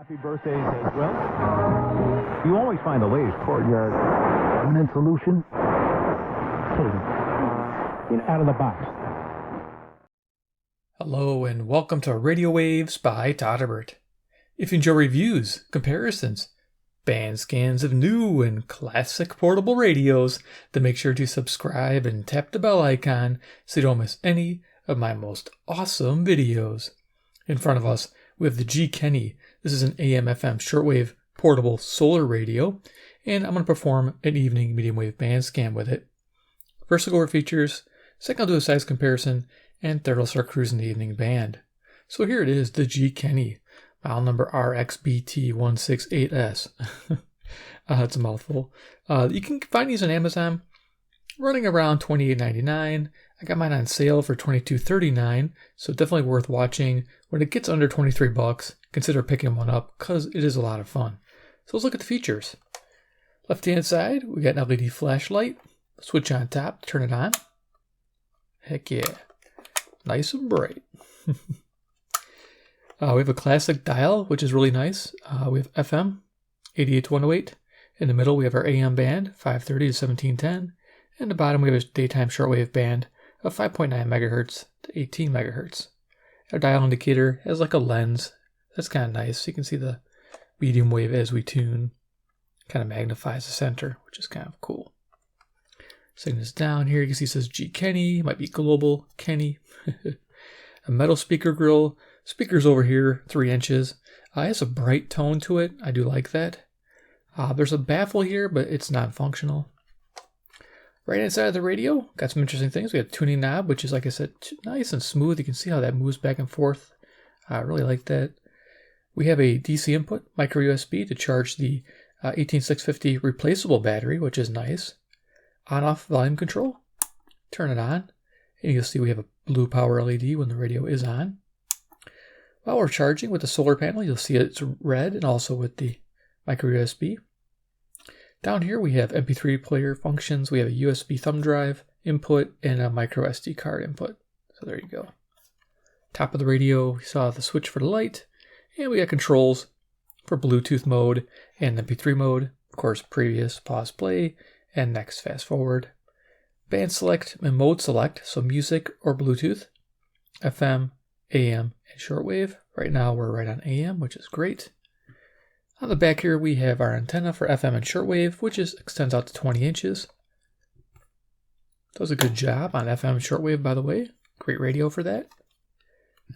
Happy birthdays as well. You always find the latest courtyard permanent solution. Out of the box. Hello and welcome to Radio Waves by Todderbert. If you enjoy reviews, comparisons, band scans of new and classic portable radios, then make sure to subscribe and tap the bell icon so you don't miss any of my most awesome videos. In front of us, we have the GKeni. This is an AM/FM shortwave portable solar radio, and I'm going to perform an evening medium wave band scan with it. First, I'll go over features, second, I'll do a size comparison, and third, I'll start cruising the evening band. So here it is, the GKeni, model number RXBT168S. It's a mouthful. You can find these on Amazon, running around $28.99. I got mine on sale for $22.39, so definitely worth watching. When it gets under 23 bucks, consider picking one up because it is a lot of fun. So let's look at the features. Left-hand side, we got an LED flashlight. Switch on top to turn it on. Heck yeah. Nice and bright. We have a classic dial, which is really nice. We have FM, 88 to 108. In the middle, we have our AM band, 530 to 1710. And the bottom, we have a daytime shortwave band of 5.9 megahertz to 18 megahertz. Our dial indicator has like a lens. That's kind of nice. You can see the medium wave as we tune. Kind of magnifies the center, which is kind of cool. Setting this down here, you can see it says GKeni, might be global Keni. A metal speaker grill. Speakers over here, 3 inches. It has a bright tone to it. I do like that. There's a baffle here, but it's non-functional. Right inside of the radio, got some interesting things. We have a tuning knob, which is, like I said, nice and smooth. You can see how that moves back and forth. I really like that. We have a DC input, micro USB, to charge the 18650 replaceable battery, which is nice. On-off volume control. Turn it on, and you'll see we have a blue power LED when the radio is on. While we're charging with the solar panel, you'll see it's red, and also with the micro USB. Down here we have MP3 player functions. We have a USB thumb drive input and a micro SD card input. So there you go. Top of the radio, we saw the switch for the light, and we got controls for Bluetooth mode and MP3 mode. Of course, previous, pause, play, and next, fast forward. Band select and mode select, so music or Bluetooth, FM, AM, and shortwave. Right now we're right on AM, which is great. On the back here, we have our antenna for FM and shortwave, which extends out to 20 inches. Does a good job on FM and shortwave, by the way. Great radio for that.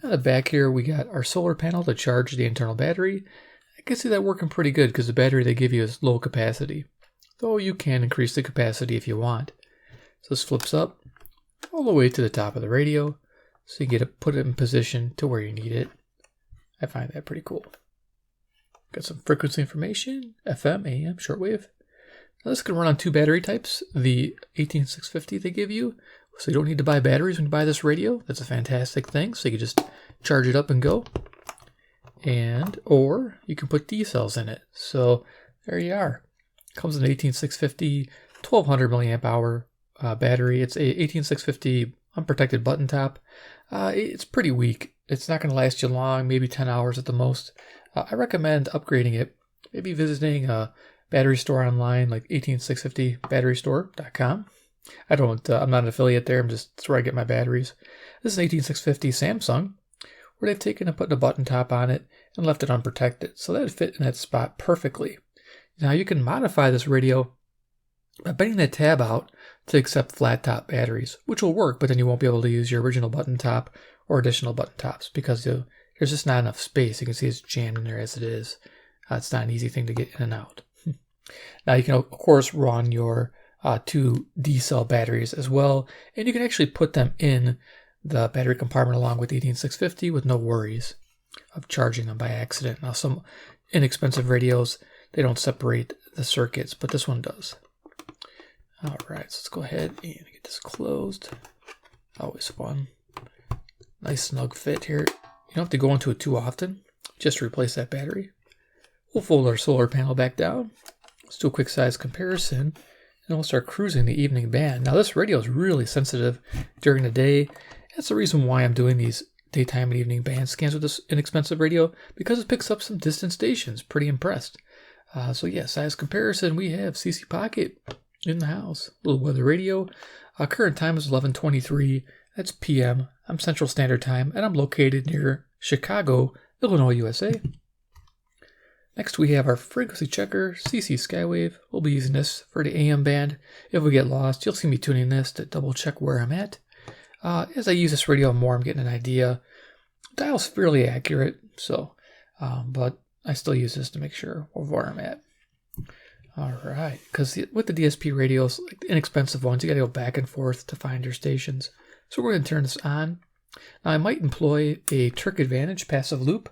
On the back here, we got our solar panel to charge the internal battery. I can see that working pretty good because the battery they give you is low capacity, though you can increase the capacity if you want. So this flips up all the way to the top of the radio, so you get to put it in position to where you need it. I find that pretty cool. Got some frequency information, FM, AM, shortwave. Now this can run on 2 battery types. The 18650 they give you, so you don't need to buy batteries when you buy this radio. That's a fantastic thing, so you can just charge it up and go. Or you can put D cells in it. So there you are. Comes in an 18650, 1200 milliamp hour battery. It's a 18650 unprotected button top. It's pretty weak. It's not going to last you long, maybe 10 hours at the most. I recommend upgrading it, maybe visiting a battery store online like 18650batterystore.com. I'm not an affiliate there, that's where I get my batteries. This is an 18650 Samsung, where they've taken and put a button top on it and left it unprotected, so that would fit in that spot perfectly. Now you can modify this radio by bending that tab out to accept flat top batteries, which will work, but then you won't be able to use your original button top or additional button tops because there's just not enough space. You can see it's jammed in there as it is. It's not an easy thing to get in and out. Now you can, of course, run your 2 D-cell batteries as well, and you can actually put them in the battery compartment along with the 18650 with no worries of charging them by accident. Now some inexpensive radios, they don't separate the circuits, but this one does. All right, so let's go ahead and get this closed. Always fun. Nice snug fit here. You don't have to go into it too often, just to replace that battery. We'll fold our solar panel back down. Let's do a quick size comparison, and we'll start cruising the evening band. Now this radio is really sensitive during the day. That's the reason why I'm doing these daytime and evening band scans with this inexpensive radio because it picks up some distant stations. Pretty impressed. So yeah, size comparison, we have CC Pocket in the house. Little weather radio. Current time is 11:23. That's PM. I'm Central Standard Time, and I'm located near Chicago, Illinois, USA. Next, we have our frequency checker, CC Skywave. We'll be using this for the AM band. If we get lost, you'll see me tuning this to double check where I'm at. As I use this radio more, I'm getting an idea. The dial's fairly accurate, so, but I still use this to make sure of where I'm at. All right, because with the DSP radios, like the inexpensive ones, you got to go back and forth to find your stations. So we're going to turn this on. Now, I might employ a Terk Advantage Passive Loop,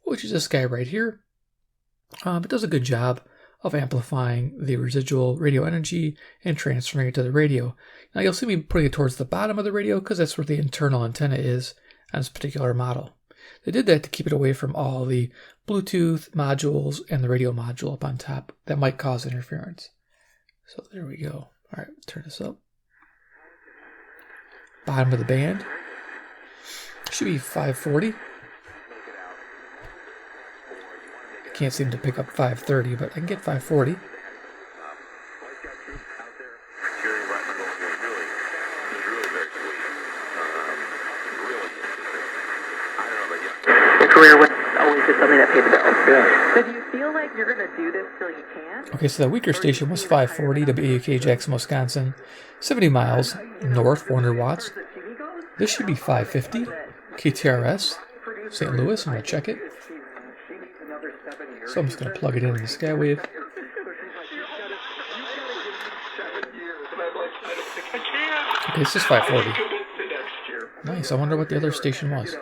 which is this guy right here. It does a good job of amplifying the residual radio energy and transferring it to the radio. Now, you'll see me putting it towards the bottom of the radio because that's where the internal antenna is on this particular model. They did that to keep it away from all the Bluetooth modules and the radio module up on top that might cause interference. So there we go. All right, turn this up. Bottom of the band. Should be 540. I can't seem to pick up 530, but I can get 540. Career was always just something that paid the bills. Yeah. So do you feel like you're going to do this till you can? Okay, so the weaker station was 540, WAK Jackson, Wisconsin, 70 miles north, 400 watts. This should be 550, KTRS, St. Louis. I'm going to check it. So I'm just going to plug it in the Skywave. Okay, this is 540. Nice, I wonder what the other station was.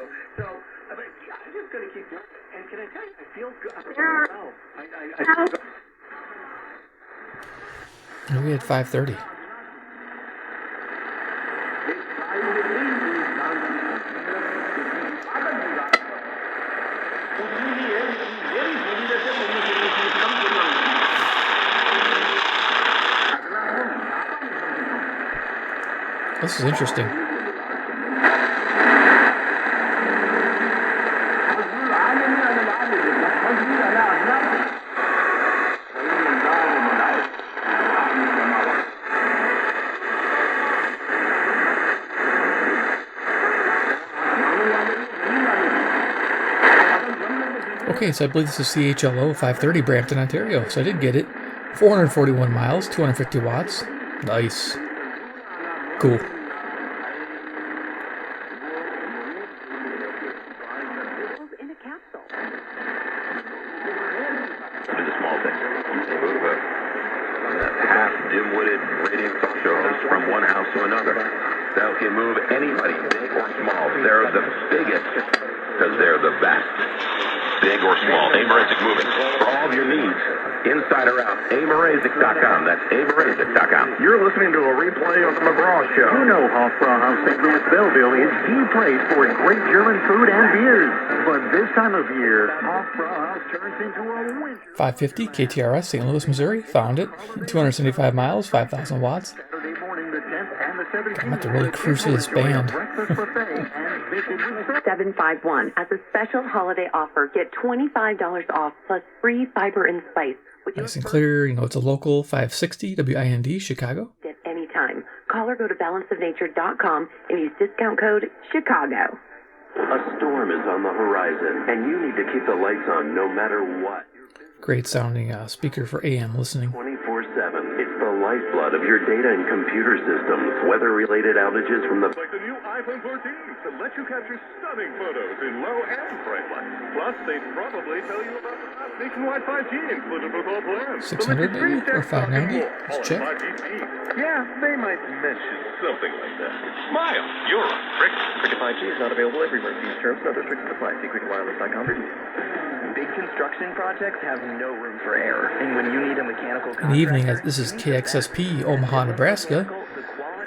And we had 530. This is interesting. Okay, so I believe this is CHLO 530 Brampton, Ontario. So I did get it. 441 miles, 250 watts. Nice. Cool. Half dim-witted radio talk shows from one house to another. That can move anybody, big or small. They're the biggest because they're the best. Big or small, Amerazic Moving. For all of your needs, inside or out, Amerazic.com. That's Amerazic.com. You're listening to a replay of the McGraw Show. You know Hofbrauhaus St. Louis Belleville is the place for great German food and beers. But this time of year, Hofbrauhaus turns into a winter. 550 KTRS, St. Louis, Missouri. Found it. 275 miles, 5,000 watts. I'm about to really cruise through this band. 751. As a special holiday offer, get $25 off plus free fiber and spice. Nice and clear. You know, it's a local 560 WIND, Chicago. At any time. Call or go to balanceofnature.com and use discount code Chicago. A storm is on the horizon, and you need to keep the lights on no matter what. Great sounding speaker for AM listening. 24/7. It's the lifeblood of your data and computer systems. Weather-related outages from the... Like the new iPhone 14 to let you capture stunning photos in low and bright light. Plus, they'd probably tell you about the last nationwide 5G included with all plans. 600 maybe? Or 590? Let's check. Yeah, they might mention something like that. Smile! You're on Cricket. Cricket 5G is not available everywhere. These terms and other restrictions apply. See cricketwireless.com review. Big construction projects have no room for error. And when you need a mechanical In the evening, this is KXSP, Omaha, Nebraska.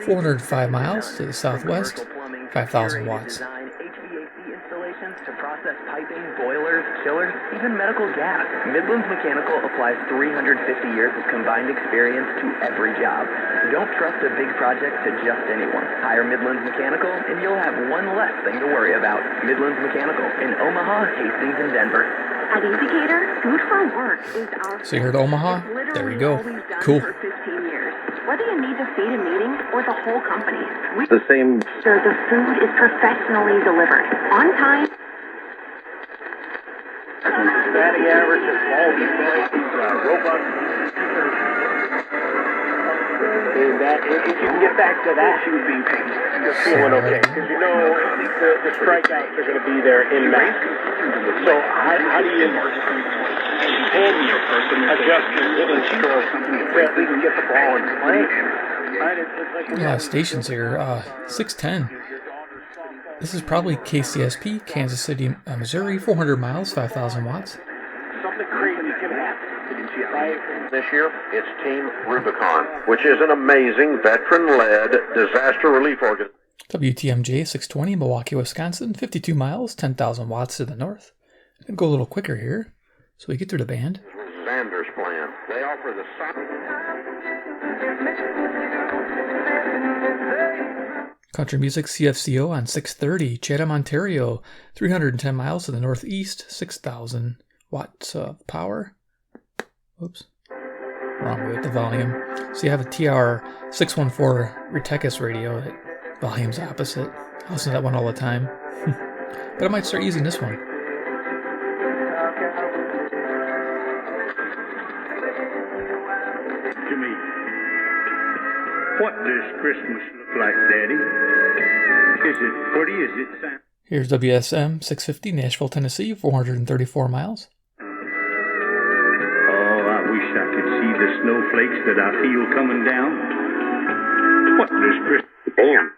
405 miles to the southwest, 5,000 watts. HVAC installations to process piping, boilers, chillers, even medical gas. Midlands Mechanical applies 350 years of combined experience to every job. Don't trust a big project to just anyone. Hire Midlands Mechanical and you'll have one less thing to worry about. Midlands Mechanical in Omaha, Hastings, and Denver. At Indicator, food for work is our... So you heard Omaha? There you go. Cool. For 15 years. Whether you need to feed a meeting or the whole company, The same. sure the food is professionally delivered. On time. Batting average of all these robust. And that, if you can get back to that, you're feeling okay. Because you know the strikeouts are going to be there in mass. So how do you adjust your hitting stroke to at least get the ball in play? Right? A lot of stations here. 610. This is probably KCSP, Kansas City, Missouri, 400 miles, 5,000 watts. Something crazy can happen. Right? This year, it's Team Rubicon, which is an amazing veteran-led disaster relief organization. WTMJ 620, Milwaukee, Wisconsin, 52 miles, 10,000 watts to the north. I'm going to go a little quicker here so we get through the band. Xander's plan. They offer the Country Music CFCO on 630, Chatham, Ontario, 310 miles to the northeast, 6,000 watts of power. Oops, wrong way with the volume. So you have a TR 614 Retekis radio that volume's opposite. I listen to that one all the time. But I might start using this one. Jimmy, what does Christmas look like, Daddy? Is it pretty? Is it sad? Here's WSM 650, Nashville, Tennessee, 434 miles. I wish I could see the snowflakes that I feel coming down. What does Christmas... Damn.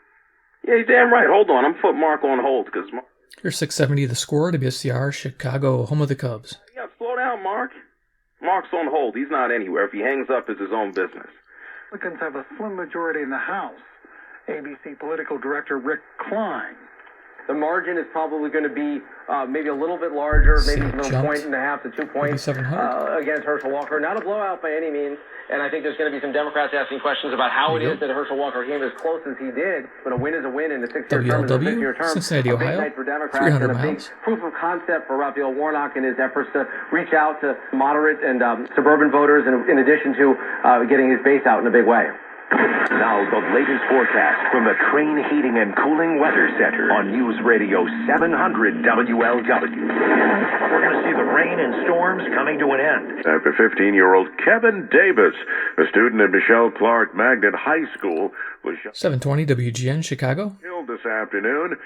Yeah, you're damn right. Hold on. I'm putting Mark on hold because... Here's 670, The Score, WSCR, Chicago, home of the Cubs. Yeah, slow down, Mark. Mark's on hold. He's not anywhere. If he hangs up, it's his own business. Republicans have a slim majority in the House. ABC political director Rick Klein. The margin is probably going to be maybe a little bit larger, maybe from 1.5 to 2 points against Herschel Walker. Not a blowout by any means. And I think there's going to be some Democrats asking questions about how it is that Herschel Walker came as close as he did. But a win is a win, and a 6-year term is a 6-year term. Cincinnati, Ohio, a big night for Democrats 300 and a big miles. proof of concept for Raphael Warnock in his efforts to reach out to moderate and suburban voters, in addition to getting his base out in a big way. Now the latest forecast from the Crane Heating and Cooling Weather Center on News Radio 700 WLW. We're going to see the rain and storms coming to an end. After 15-year-old Kevin Davis, a student at Michelle Clark Magnet High School, was 720 WGN, Chicago. killed this afternoon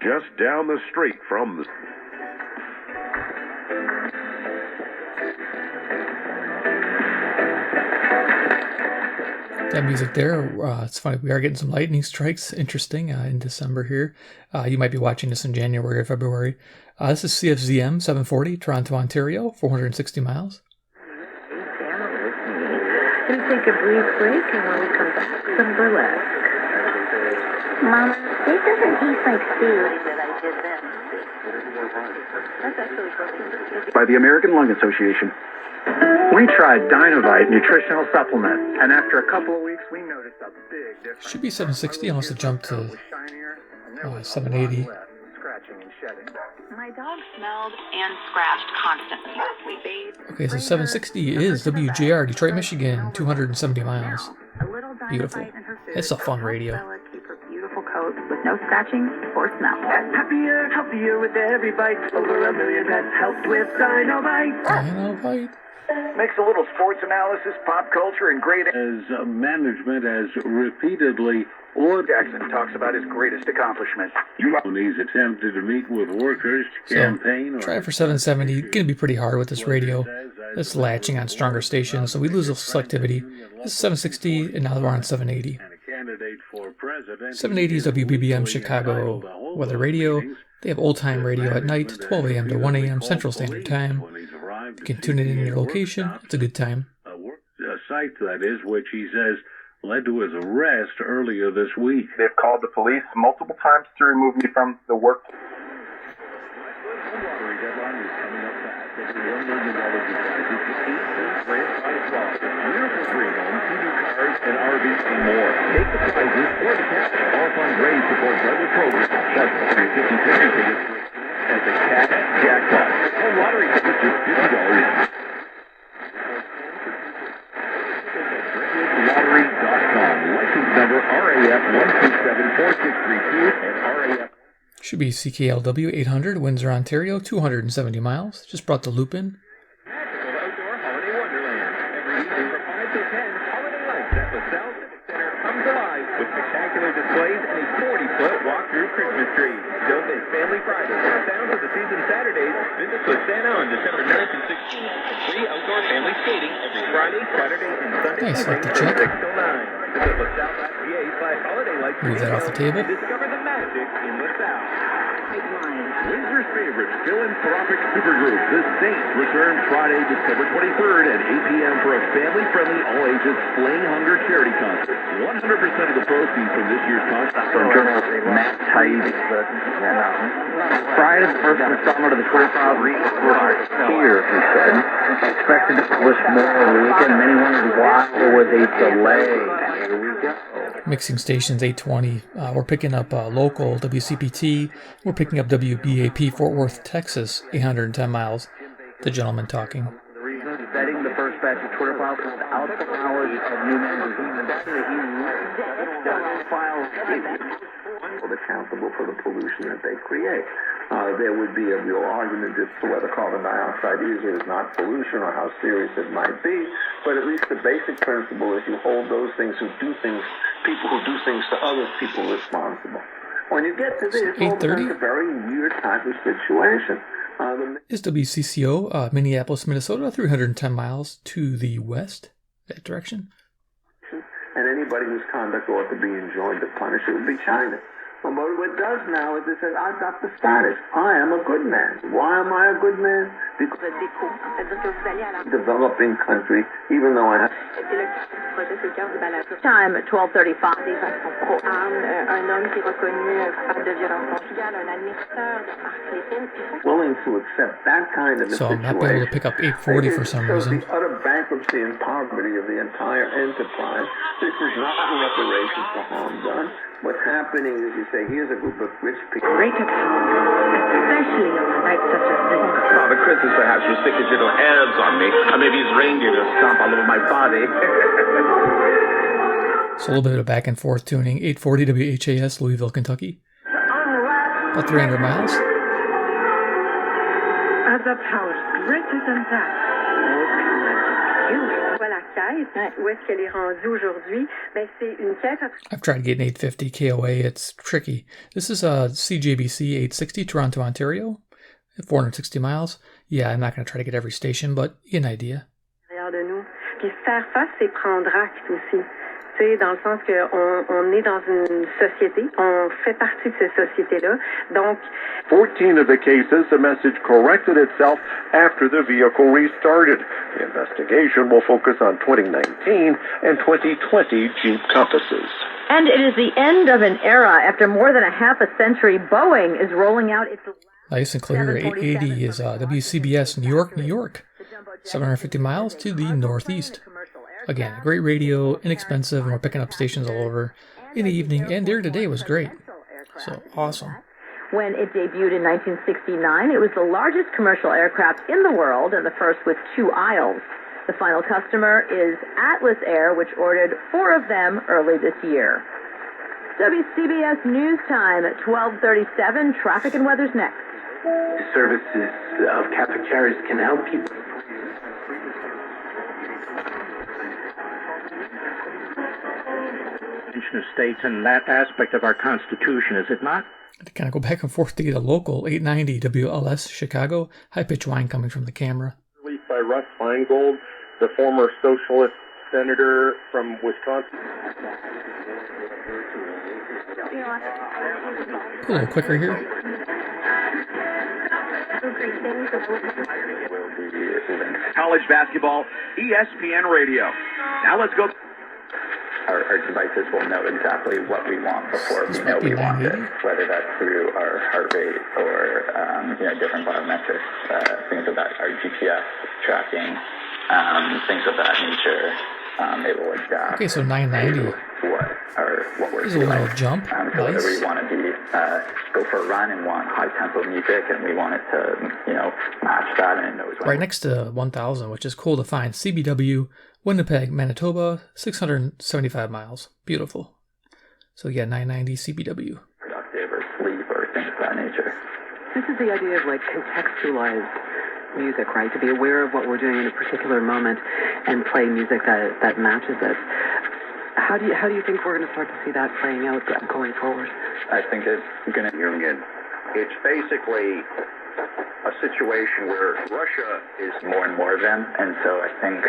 just down the street from the... That music there, it's funny, we are getting some lightning strikes, interesting, in December here. You might be watching this in January or February. This is CFZM 740, Toronto, Ontario, 460 miles. Gonna take a brief break, and when we come back, some burlesque. Mama, this doesn't taste like food. That's actually By the American Lung Association. We tried Dynovite nutritional supplement, and after a couple of weeks, we noticed a big difference. Should be 760, unless it jumped to 780. My dog smelled and scratched constantly. We bathed. Okay, so 760 is WJR, Detroit, Michigan, 270 miles. Beautiful. It's a fun radio. Keep her beautiful coat with no scratching or smell. Happier, healthier with every bite. Over 1 million pets helped with Dynovite. Dynovite. Makes a little sports analysis, pop culture, and great... As management has repeatedly... Jackson talks about his greatest accomplishment. He's attempted to meet with workers, campaign... Try it for 770. Going to be pretty hard with this radio. It's latching on stronger stations, so we lose the selectivity. This is 760, and now we're on 780. 780 is WBBM Chicago Weather Radio. They have old-time radio at night, 12 a.m. to 1 a.m. Central Standard Time. You can tune it in your location. It's a good time. A site, that is, which he says led to his arrest earlier this week. They've called the police multiple times to remove me from the work. Deadline is coming up fast. and RV and more. Take the prizes or the cash. All funds raised support Brother program. That's for your 50-50 tickets at the Cat Jackpot. Home lottery tickets just $50. Lottery.com. License number RAF 1274632 and RAF. Should be CKLW 800, Windsor, Ontario, 270 miles. Just brought the loop in. Outdoor Holiday Wonderland. Every evening from 5 to 10, Holiday Lights at the South Civic Center comes alive with spectacular displays and a 40-foot walk-through Christmas tree. Don't miss Family Friday and Sounds of the Season Saturdays. Visit Santa on December 9th and 16th. And free outdoor family skating every Friday, Saturday, and Sunday Nice, like the from check. 6 till 9. Visit LaSalle.ca/Holiday Lights. Move that off the table. Discover the magic in LaSalle. Windsor's favorite philanthropic supergroup, the Saints, return Friday, December 23rd at 8 p.m. for a family-friendly, all-ages Slaying Hunger charity concert. 100% of the proceeds from this year's concert From journalist Matt Taibbi. Friday, the first installment of the 25 report here, he said. Expected to publish more over the weekend. Many wondered why there was a delay. Here we go. Mixing stations 820. We're picking up local WCPT. We're picking up WBAP Fort Worth, Texas, 810 miles. The gentleman talking. The reason is vetting the first batch of Twitter files without the hours of new magazine. Files accountable for the pollution that they create. There would be a real argument as to whether carbon dioxide is or is not pollution or how serious it might be. But at least the basic principle is you hold those things who do things, people who do things to other people responsible. When you get to this, well, that's a very weird type of situation. Is WCCO, Minneapolis, Minnesota, 310 miles to the west, that direction. And anybody whose conduct ought to be enjoined to punish it would be China. But what it does now is it says, I've got the status. I am a good man. Why am I a good man? Because developing country, even though I have... Time at 12:35. Willing to accept that kind of a So I'm situation. not able to pick up 840 for some reason. The utter bankruptcy and poverty of the entire enterprise. This is not reparations for harm done. What's happening is you say, here's a group of rich people. Greater power, especially on a night such as this. Father Christmas perhaps will stick his little hands on me, or maybe his reindeer to stomp all over my body. So a little bit of back and forth tuning. 840 WHAS, Louisville, Kentucky. About 300 miles. Other powers greater than that. Voilà, quête. Où est-ce qu'elle est rendue aujourd'hui? Ben, c'est une quête. I've tried getting 850 KOA. It's tricky. This is CJBC 860, Toronto, Ontario. 460 miles. Yeah, I'm not going to try to get every station, but you get an idea. De nous. Puis faire face, c'est prendre acte aussi. Tu sais, dans le sens qu'on est dans une société, on fait partie de cette société-là. Donc, 14 of the cases, the message corrected itself after the vehicle restarted. The investigation will focus on 2019 and 2020 Jeep Compasses. And it is the end of an era. After more than a half a century, Boeing is rolling out its... Nice and clear. 880 is WCBS New York, New York. 750 miles to the northeast. Again, great radio, inexpensive, and we're picking up stations all over in the evening. And there today was great. So awesome. When it debuted in 1969, it was the largest commercial aircraft in the world and the first with 2 aisles. The final customer is Atlas Air, which ordered 4 of them early this year. WCBS News Time at 12:37. Traffic and weather's next. Services of Catholic Charities can help people. Of states and that aspect of our Constitution, is it not? To kind of go back and forth to get a local 890 WLS Chicago. High-pitched whine coming from the camera. Released by Russ Feingold, the former socialist senator from Wisconsin. A little quicker here. College basketball, ESPN Radio. Now let's go. Our devices will know exactly what we want before we know we want it, whether that's through our heart rate or different biometrics, things of that, our GPS tracking, things of that nature. It would. Okay, so 990. What we're This is a little jump. So nice. whatever you want to do, go for a run and want high tempo music, and we want it to, match that, and it knows when. Right next to 1000, which is cool to find. CBW, Winnipeg, Manitoba, 675 miles. Beautiful. So yeah, 990 CBW. Productive or sleep or things of that nature. This is the idea of like contextualized music, right? To be aware of what we're doing in a particular moment and play music that matches it. How do you think we're going to start to see that playing out going forward? I think it's going to Union. It's basically a situation where Russia is more and more of them, and so I think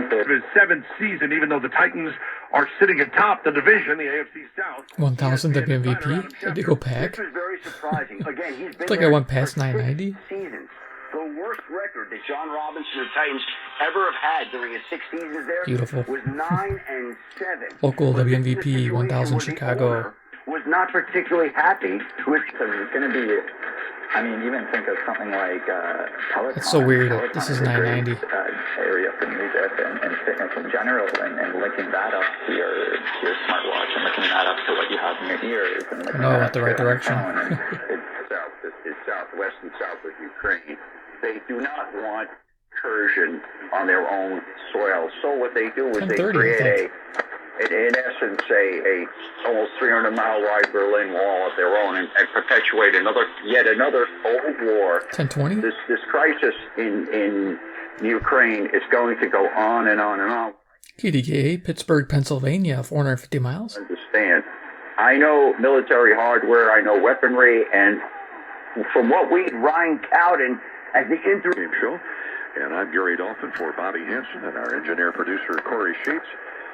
that his seventh season, even though the Titans are sitting atop the division, the AFC South. 1000 WMVP. Did they go pack? This was very surprising. Again, he's been It's like I went past 990. Seasons. The worst record that John Robinson and the Titans ever have had during his 6 seasons there Beautiful. was 9-7. Local WMVP 1000 Chicago. Was not particularly happy with. So it's going to be. I mean, even think of something like Peloton. It's so weird that Peloton this is a great, 990. Area for music and fitness in general, and linking that up to your smartwatch and linking that up to what you have in your ears. And No, not the right direction. It's southwest and south of Ukraine. They do not want incursion on their own soil. So what they do is they create in essence, a almost 300-mile wide Berlin Wall of their own, and perpetuate yet another old war. 1020. This crisis in Ukraine is going to go on and on and on. KDKA, Pittsburgh, Pennsylvania, 450 miles. Understand? I know military hardware. I know weaponry, and from what we Ryan Cowden as the interim show, and I'm Gary Dolphin for Bobby Hansen and our engineer producer Corey Sheets.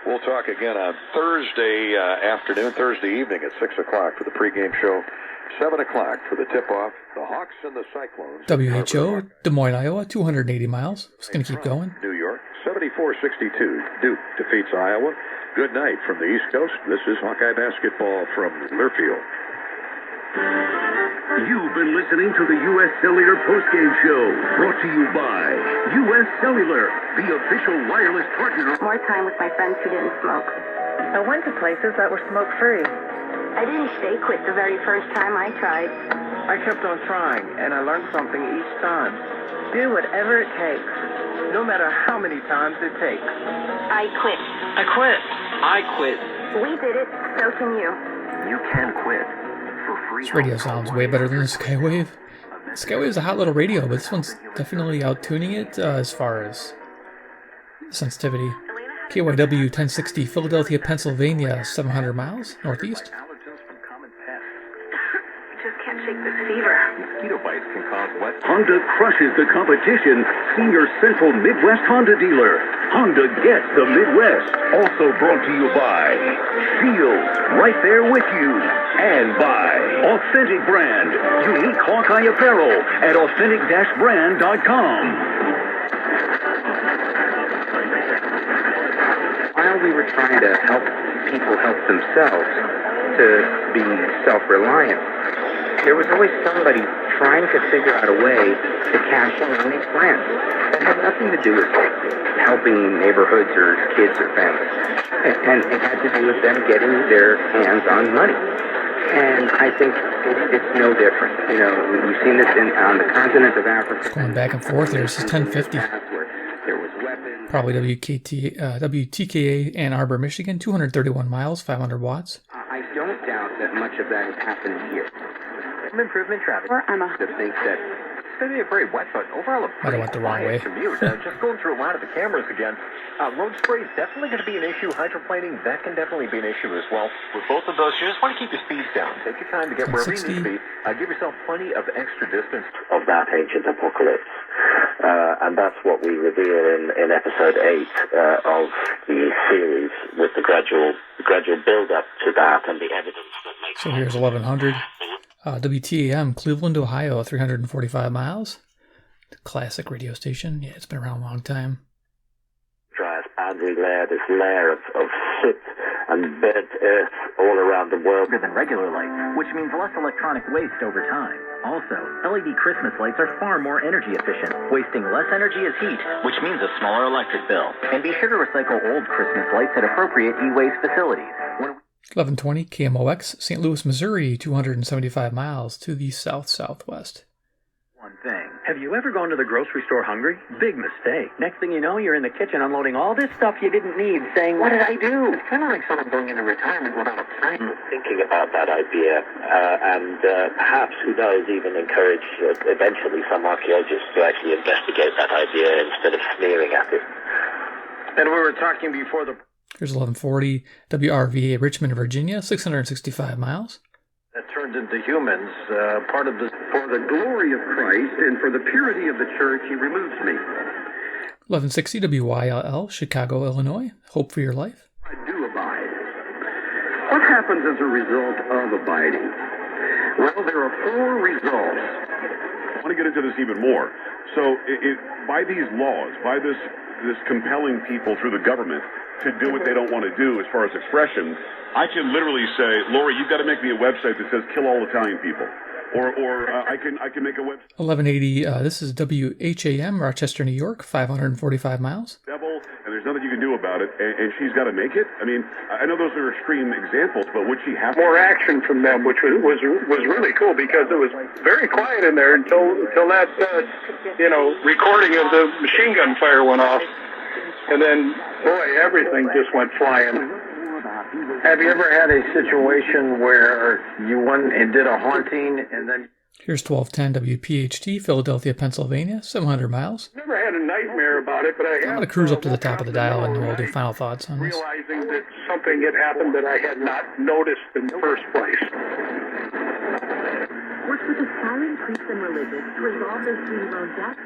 We'll talk again on Thursday evening at 6 o'clock for the pregame show, 7 o'clock for the tip-off, the Hawks and the Cyclones. WHO, Des Moines, Iowa, 280 miles. It's going to keep going. New York, 74-62. Duke defeats Iowa. Good night from the East Coast. This is Hawkeye basketball from Learfield. You've been listening to the U.S. Cellular postgame show, brought to you by U.S. Cellular, the official wireless partner. More time with my friends who didn't smoke. I went to places that were smoke-free. I didn't stay quit the very first time I tried. I kept on trying, and I learned something each time. Do whatever it takes. No matter how many times it takes. I quit. I quit. I quit. We did it, so can you. You can quit. This radio sounds way better than the Skywave. Skywave is a hot little radio, but this one's definitely out-tuning it as far as sensitivity. KYW 1060, Philadelphia, Pennsylvania, 700 miles northeast. Just can't shake this fever. Mosquito bites can cause what? Honda crushes the competition. Senior Central Midwest Honda dealer. Honda gets the Midwest. Also brought to you by Shields, right there with you. And by Authentic Brand. Unique Hawkeye apparel at authentic-brand.com. While we were trying to help people help themselves to be self-reliant, there was always somebody trying to figure out a way to cash in on these grants that had nothing to do with helping neighborhoods or kids or families. And it had to do with them getting their hands on money. And I think it's no different. You know, we've seen this on the continent of Africa. It's going back and forth here. This is 1050. There was weapons. Probably WTKA, Ann Arbor, Michigan, 231 miles, 500 watts. I don't doubt that much of that is happening here. Some improvement traffic. To think that It's going to be a very wet, but overall a I went the wrong way. commute. Just going through a lot of the cameras again. Road spray is definitely going to be an issue. Hydroplaning, that can definitely be an issue as well. With both of those, you just want to keep your speeds down. Take your time to get wherever you need to be. Give yourself plenty of extra distance. Of that ancient apocalypse. And that's what we reveal in episode 8 of the series, with the gradual build-up to that and the evidence that makes So here's 1100. WTAM, Cleveland, Ohio, 345 miles. Classic radio station. Yeah, it's been around a long time. Boundary layer, this layer of soot and burnt earth all around the world. Than regular lights, which means less electronic waste over time. Also, LED Christmas lights are far more energy efficient, wasting less energy as heat, which means a smaller electric bill. And be sure to recycle old Christmas lights at appropriate e-waste facilities. 1120 KMOX, St. Louis, Missouri, 275 miles to the south-southwest. One thing. Have you ever gone to the grocery store hungry? Big mistake. Next thing you know, you're in the kitchen unloading all this stuff you didn't need, saying, what did I do? It's kind of like someone going into retirement without a plan. Thinking about that idea, and perhaps, who knows, even encourage eventually some archaeologists to actually investigate that idea instead of sneering at it. And we were talking before the... Here's 1140 WRVA, Richmond, Virginia, 665 miles. That turned into humans, part of the... For the glory of Christ and for the purity of the church, he removes me. 1160 WYLL, Chicago, Illinois, Hope for Your Life. I do abide. What happens as a result of abiding? Well, there are 4 results. I want to get into this even more. So, by these laws, by this compelling people through the government to do what they don't want to do as far as expression, I can literally say, Lori, you've got to make me a website that says kill all Italian people. Or I can make a website. 1180, this is WHAM, Rochester, New York, 545 miles. Devil, and there's nothing you can do about it, and she's got to make it. I mean, I know those are extreme examples, but would she have more action from them, which was really cool because it was very quiet in there until that recording of the machine gun fire went off, and then boy, everything just went flying. Have you ever had a situation where you went and did a haunting and then... Here's 1210 WPHT, Philadelphia, Pennsylvania, 700 miles. Never had a nightmare about it, but I I'm going to cruise up to the top of the dial and we'll do final thoughts on this. Realizing that something had happened that I had not noticed in the first place. Works with aspiring priests and religious to resolve their student loan debt.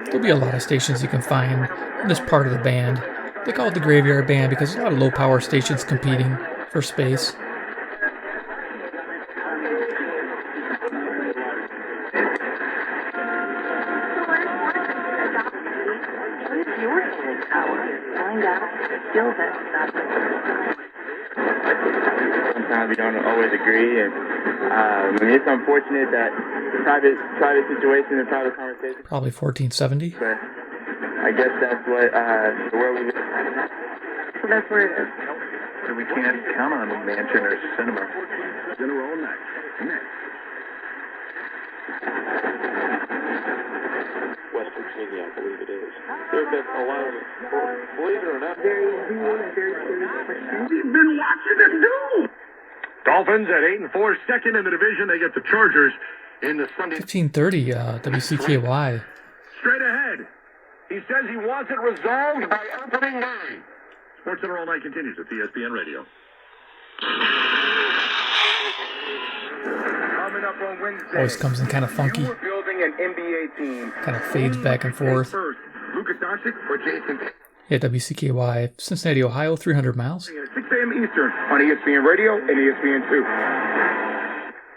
There'll be a lot of stations you can find in this part of the band. They call it the Graveyard Band because there's a lot of low-power stations competing for space. Sometimes we don't always agree, and it's unfortunate that private situations and private conversations. Probably 1470. But I guess that's what the world we live in. So that's where it is. So we can't count on a mansion or cinema. Dinner all night. Next. West Virginia, I believe it is. There have been a lot of, believe it or not, very real and very serious questions. We've been watching them do. Dolphins at 8-4, second in the division. They get the Chargers in the Sunday. 1530 WCKY. Straight ahead. He says he wants it resolved by opening day. Sports Center All Night continues at ESPN Radio. Coming up on Wednesday. Always comes in kind of funky. We're building an NBA team. Kind of fades back and forth. First, Luka Doncic or Jason. Yeah, WCKY, Cincinnati, Ohio, 300 miles. 6 a.m. Eastern on ESPN Radio and ESPN2.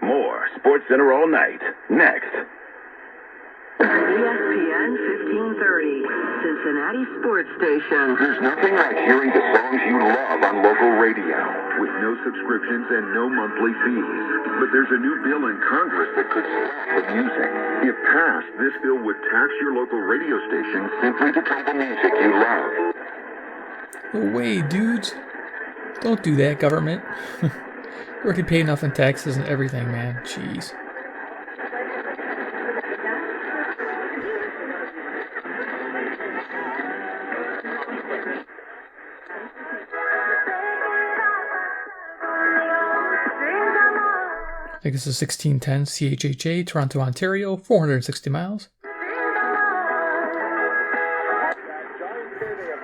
More Sports Center all night. Next. ESPN 1530, Cincinnati Sports Station. There's nothing like hearing the songs you love on local radio. With no subscriptions and no monthly fees. But there's a new bill in Congress that could stop the music. If passed, this bill would tax your local radio station Simply to play the music you love. No way, dudes. Don't do that, government. You already pay enough in taxes and everything, man. Jeez. I think this is 1610 CHHA, Toronto, Ontario, 460 miles.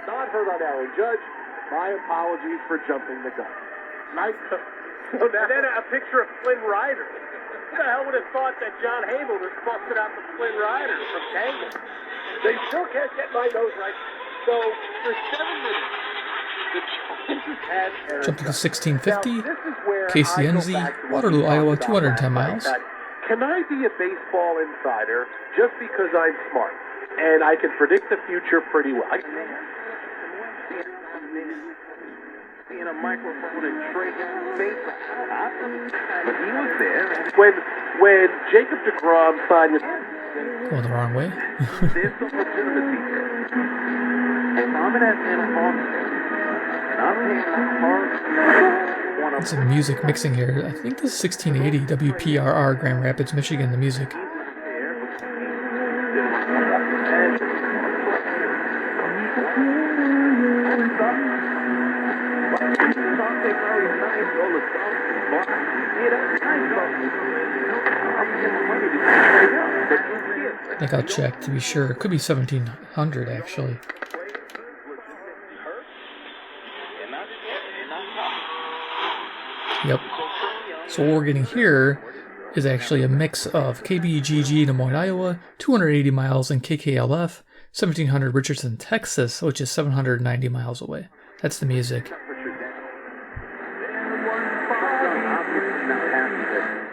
Not heard on Aaron Judge. My apologies for jumping the gun. Nice. And then a picture of Flynn Rider. Who the hell would have thought that John Hamill was busted out the Flynn Rider from Tango? They still can't get my nose right. So for 7 minutes, the Chargers had Aaron Jump to the Judge. 1650. Now, this is where KCNZ, Waterloo, Iowa, 210 miles. Can I be a baseball insider just because I'm smart and I can predict the future pretty well? In a microphone and trade face. But he was there. When Jacob deGrom signed with... Going the wrong way. There's some legitimacy here. And I'm an and I'm paying hard. Some music mixing here. I think this is 1680 WPRR Grand Rapids, Michigan, the music. I think I'll check to be sure. It could be 1700 actually. Yep. So what we're getting here is actually a mix of KBGG Des Moines, Iowa, 280 miles, and KKLF, 1700 Richardson, Texas, which is 790 miles away. That's the music.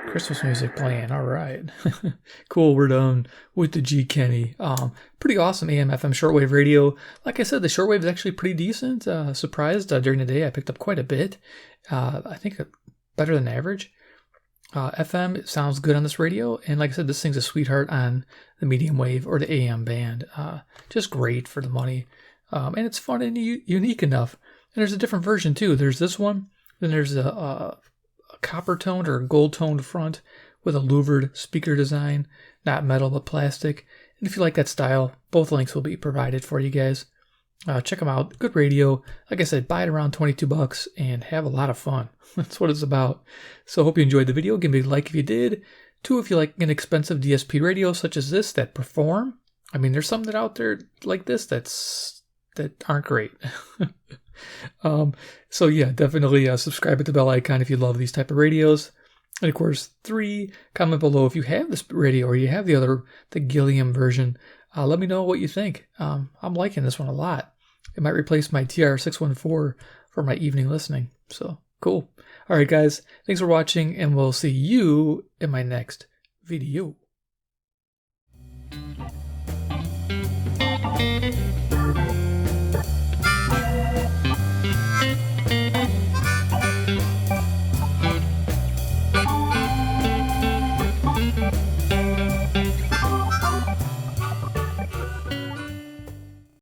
Christmas music playing, all right. Cool, we're done with the GKeni. Pretty awesome AM FM shortwave radio. Like I said, the shortwave is actually pretty decent. Surprised during the day, I picked up quite a bit. I think better than average. FM, it sounds good on this radio. And like I said, this thing's a sweetheart on the medium wave or the AM band. Just great for the money. And it's fun and unique enough. And there's a different version too. There's this one. Then there's a copper toned or gold toned front with a louvered speaker design, not metal but plastic. And if you like that style, both links will be provided for you guys. Check them out. Good radio. Like I said, buy it around $22 and have a lot of fun. That's what it's about. So hope you enjoyed the video. Give me a like if you did. 2, if you like an expensive DSP radio such as this that perform. I mean, there's some that out there like this that aren't great. So yeah, definitely subscribe with the bell icon if you love these type of radios. And of course, 3, comment below if you have this radio or you have the Gilliam version. Let me know what you think. I'm liking this one a lot. It might replace my TR-614 for my evening listening. So cool. All right, guys. Thanks for watching, and we'll see you in my next video.